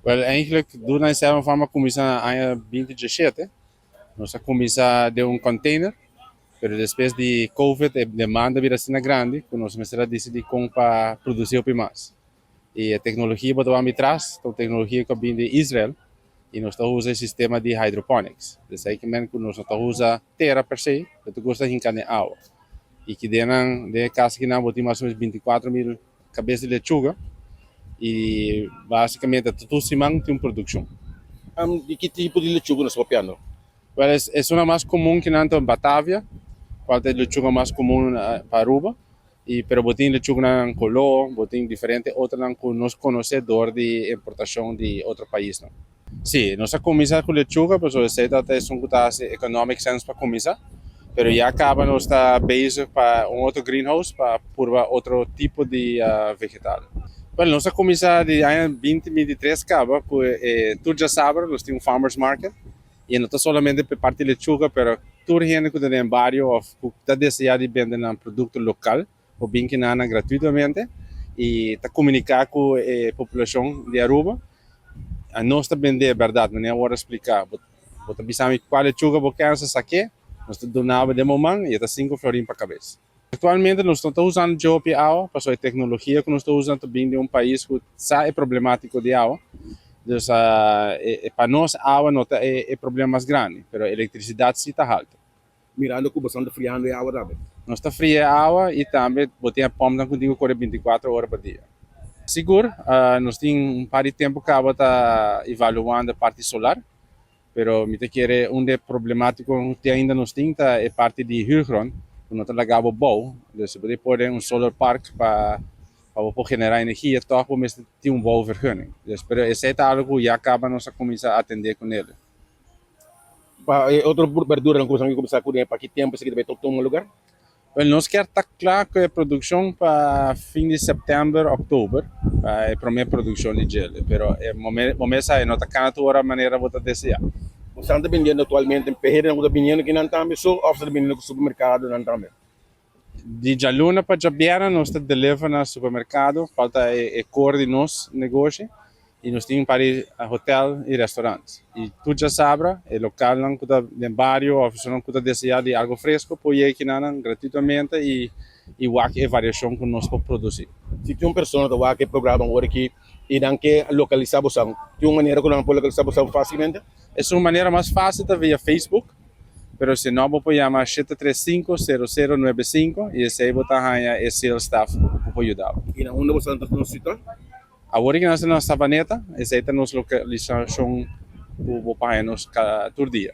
Wel, eigenlijk doen wij zelf van mijn commissie aan 2017. Nossa começa de um container, pero depois de COVID, a demanda vira assim grande, que nós começamos a decidir como para produzir o mais. E a tecnologia que vamos atrás, a tecnologia que vem de Israel, e nós estamos usando o sistema de hydroponics. Isso aí que nós estamos usando terra per se, que tu gosta de encanar água. E que de casa que não botem mais ou menos 24 mil cabeças de lechuga, e basicamente tudo se mantém uma produção. De que tipo de lechuga nós estamos copiando? Well, es una más común que nanto en Batavia, cual es lechuga más común para Aruba, pero botín lechuga en Coló, botín diferente, otra nos conocedor de importación de otro país. ¿No? Sí, nuestra comida con lechuga, pues es un hace economic sense para comida, pero ya acaba nuestra base para un otro greenhouse para probar otro tipo de vegetal. Bueno, nuestra comida de año 2023 acaba, pues tú ya sabes, nos tiene un farmers market, e não está somente por parte de lechuga, pero toda gente que tem barrio ou está desejando de vender um produto local, ou bem que nada gratuitamente, e está comunicar com a população de Aruba, a nós está vender a verdade, não é hora explicar. Você precisa qual lechuga você quer saque, nós está donando de momento e está 5 florim para a cabeça. Atualmente nós estamos usando GOP água, para a tecnologia que nós estamos usando também de um país que sabe problemático de água. Dus para nós, a água não é problema mais grande, mas a eletricidade sim está alta. Mirando que bastante friando a água também. Nós está fria a água e também botei a pompa contigo corre 24 horas por dia. Seguro, nós temos um par de tempo que a água está evaluando a parte solar, mas me quer onde problemático que ainda nós temos é parte de huurgrond, que nós lagamos bom, dus você pode pôr um solar park para generar energia, toch vamos ter bouwvergunning. Dus esse é algo que já acaba nossa comissão a atender com ele. Outra verdura não conseguimos começar a colher para que tempo você vai tocar um lugar? Well, nós queremos estar claro que a produção para fim de setembro, outubro, é a primeira produção de gelo, mas momento aí não está canto outra maneira de desejar. Você está vendendo atualmente em Pereira, não está vendendo aqui não também, só ou está vendendo no supermercado não também? De Jaluna para Jabiana, nós estamos delivando no supermercado, falta a cor de nosso negócio, e nós temos para hotel e restaurantes. E tu já sabes, o local não está no bairro, ou se não está desejando de algo fresco, pode ir aqui gratuitamente e a variação que nós podemos produzir. Se tem uma pessoa que programa agora que e não quer localizar você, tem uma maneira que não pode localizar você facilmente? É uma maneira mais fácil via Facebook, pero se não, pode chamar 735-0095 e esse aí botar o sales staff para ajudar. E onde você está no sítio? Agora que nós estamos na Sabaneta, essa é a nossa localização para nos todo dia.